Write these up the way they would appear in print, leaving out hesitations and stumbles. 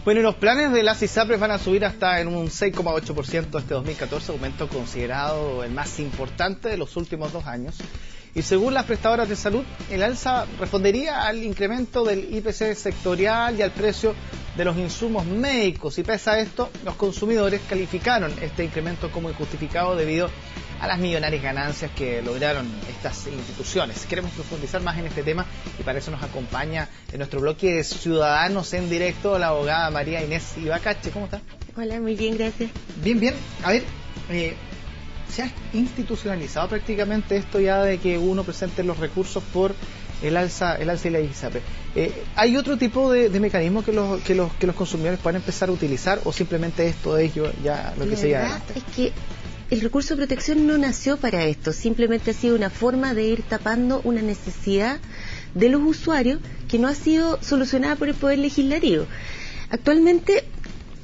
Bueno, y los planes de las ISAPRES van a subir hasta en un 6,8% este 2014, aumento considerado el más importante de los últimos 2 años. Y según las prestadoras de salud, el alza respondería al incremento del IPC sectorial y al precio de los insumos médicos. Y pese a esto, los consumidores calificaron este incremento como injustificado debido a las millonarias ganancias que lograron estas instituciones. Queremos profundizar más en este tema y para eso nos acompaña en nuestro bloque de Ciudadanos en Directo la abogada María Inés Ibacache. ¿Cómo está? Hola, muy bien, gracias. Bien, bien. A ver, se ha institucionalizado prácticamente esto ya de que uno presente los recursos por el alza y la ISAPRE. ¿Hay otro tipo de mecanismo que los consumidores puedan empezar a utilizar o simplemente esto es ya lo que se llama? Es que el recurso de protección no nació para esto, simplemente ha sido una forma de ir tapando una necesidad de los usuarios que no ha sido solucionada por el Poder Legislativo. Actualmente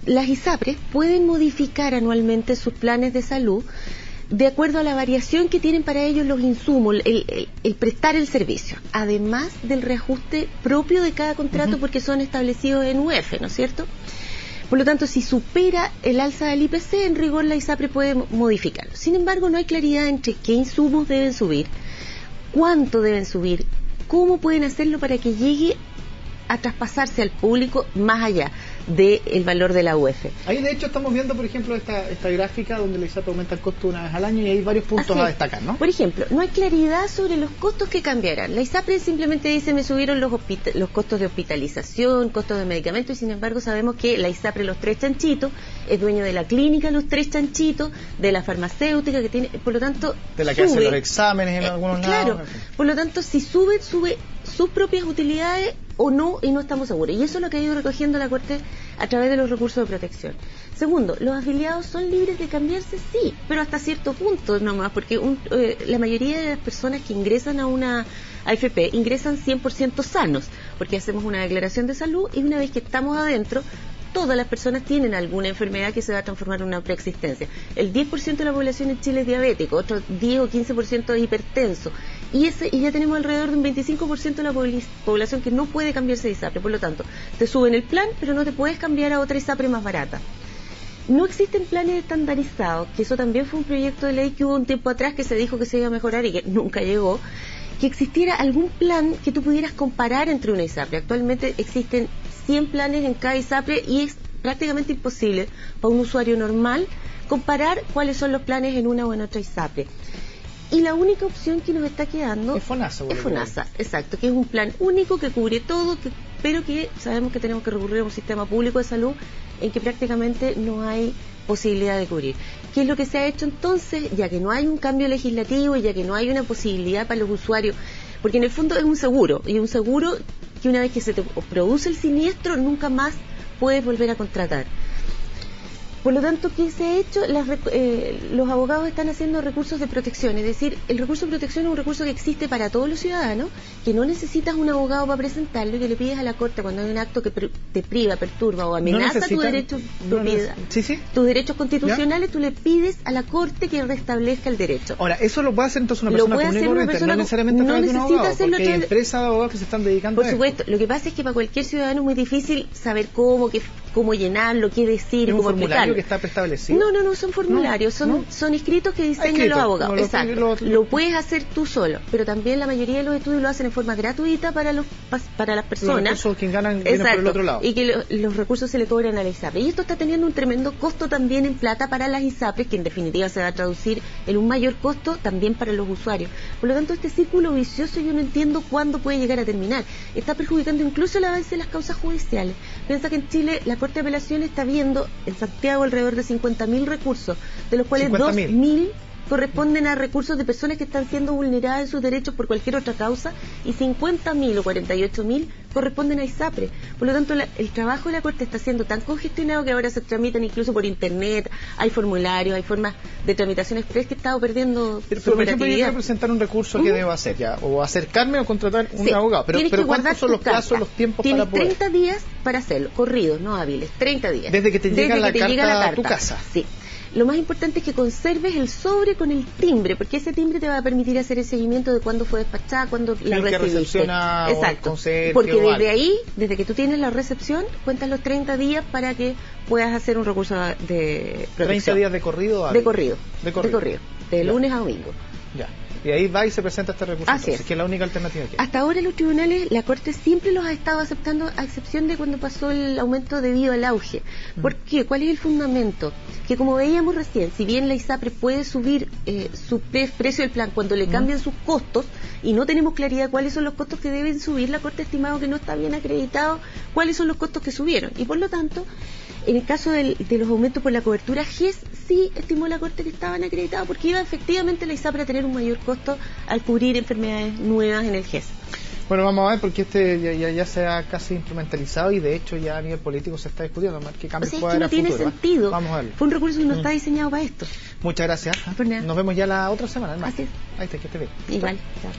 las ISAPRES pueden modificar anualmente sus planes de salud de acuerdo a la variación que tienen para ellos los insumos, el prestar el servicio, además del reajuste propio de cada contrato porque son establecidos en UF, ¿no es cierto? Por lo tanto, si supera el alza del IPC, en rigor la ISAPRE puede modificarlo. Sin embargo, no hay claridad entre qué insumos deben subir, cuánto deben subir, cómo pueden hacerlo para que llegue a traspasarse al público más allá del valor de la UF. Ahí de hecho estamos viendo, por ejemplo, esta gráfica donde la ISAPRE aumenta el costo una vez al año y hay varios puntos a destacar, ¿no? Por ejemplo, no hay claridad sobre los costos que cambiarán. La ISAPRE simplemente dice me subieron los costos de hospitalización, costos de medicamentos y sin embargo sabemos que la ISAPRE Los Tres Chanchitos es dueño de la clínica Los Tres Chanchitos, de la farmacéutica que tiene, por lo tanto de la que hace los exámenes en algunos lados. Claro, por lo tanto si sube sus propias utilidades o no, y no estamos seguros. Y eso es lo que ha ido recogiendo la Corte a través de los recursos de protección. Segundo, ¿los afiliados son libres de cambiarse? Sí, pero hasta cierto punto nomás, porque la mayoría de las personas que ingresan a una AFP ingresan 100% sanos, porque hacemos una declaración de salud y una vez que estamos adentro, todas las personas tienen alguna enfermedad que se va a transformar en una preexistencia. El 10% de la población en Chile es diabético, otro 10 o 15% es hipertenso. Y ya tenemos alrededor de un 25% de la población que no puede cambiarse de ISAPRE. Por lo tanto, te suben el plan, pero no te puedes cambiar a otra ISAPRE más barata. No existen planes estandarizados, que eso también fue un proyecto de ley que hubo un tiempo atrás que se dijo que se iba a mejorar y que nunca llegó. Que existiera algún plan que tú pudieras comparar entre una ISAPRE. Actualmente existen 100 planes en cada ISAPRE y es prácticamente imposible para un usuario normal comparar cuáles son los planes en una o en otra ISAPRE. Y la única opción que nos está quedando es FONASA. Es FONASA, exacto, que es un plan único que cubre todo, pero que sabemos que tenemos que recurrir a un sistema público de salud en que prácticamente no hay posibilidad de cubrir. ¿Qué es lo que se ha hecho entonces? Ya que no hay un cambio legislativo, ya que no hay una posibilidad para los usuarios, porque en el fondo es un seguro, y un seguro que una vez que se te produce el siniestro, nunca más puedes volver a contratar. Por lo tanto, ¿qué se ha hecho? Los abogados están haciendo recursos de protección, es decir, el recurso de protección es un recurso que existe para todos los ciudadanos, que no necesitas un abogado para presentarlo y que le pides a la Corte cuando hay un acto que te priva, perturba o amenaza tu derecho de propiedad, tus derechos constitucionales, tú le pides a la Corte que restablezca el derecho. Ahora, eso lo puede hacer entonces una persona común y corriente, no necesariamente a través de un abogado, porque hay empresas de abogados que se están dedicando a esto. Por supuesto, lo que pasa es que para cualquier ciudadano es muy difícil saber cómo llenarlo, qué decir, cómo explicarlo. Que está preestablecido. No, son formularios, son escritos que diseñan los abogados. Exacto. Lo puedes hacer tú solo, pero también la mayoría de los estudios lo hacen en forma gratuita para las personas. Los recursos que ganan vienen por el otro lado. Y que los recursos se le cobran a la ISAPRE. Y esto está teniendo un tremendo costo también en plata para las ISAPRES, que en definitiva se va a traducir en un mayor costo también para los usuarios. Por lo tanto, este círculo vicioso yo no entiendo cuándo puede llegar a terminar. Está perjudicando incluso el avance de las causas judiciales. Piensa que en Chile la Corte de Apelaciones está viendo en Santiago alrededor de 50.000 recursos, de los cuales 2.000 corresponden a recursos de personas que están siendo vulneradas en sus derechos por cualquier otra causa y 50.000 o 48.000 corresponden a ISAPRE. Por lo tanto, el trabajo de la Corte está siendo tan congestionado que ahora se tramitan incluso por internet, hay formularios, hay formas de tramitación express que he estado perdiendo pero por ejemplo, yo quiero presentar un recurso que debo hacer ya, o acercarme o contratar un abogado, pero ¿cuántos son los plazos, los tiempos para poder? Tienes 30 días para hacerlo, corridos, no hábiles, 30 días. Desde que te llega la carta a tu casa. Sí. lo más importante es que conserves el sobre con el timbre, porque ese timbre te va a permitir hacer el seguimiento de cuándo fue despachada, cuándo la el que recibiste. recepciona Exacto. o el conserje Porque o desde algo. ahí, desde que tú tienes la recepción, cuentas los 30 días para que puedas hacer un recurso de protección. 30 días de corrido. De corrido. De corrido. De Ya. lunes a domingo. Ya. Y ahí va y se presenta este recurso. Así Entonces, es. que es la única alternativa que hay. Hasta ahora los tribunales, la Corte siempre los ha estado aceptando, a excepción de cuando pasó el aumento debido al auge. ¿Por qué? ¿Cuál es el fundamento? Que como veíamos recién, si bien la ISAPRE puede subir su precio del plan cuando le cambian sus costos, y no tenemos claridad cuáles son los costos que deben subir, la Corte ha estimado que no está bien acreditado cuáles son los costos que subieron. Y por lo tanto, en el caso de los aumentos por la cobertura GES, sí estimó la Corte que estaban acreditados, porque iba efectivamente la ISAPRE a tener un mayor costo al cubrir enfermedades nuevas en el GES. Bueno, vamos a ver, porque ya se ha casi instrumentalizado y de hecho ya a nivel político se está discutiendo, a ver qué O cambios sea, es puede que haber no a tiene futuro. sentido. Vamos a verlo. Fue un recurso que no está diseñado para esto. Muchas gracias. Por nada. Nos vemos ya la otra semana, hermano. Así es. Ahí está, que esté bien. Igual. Chao.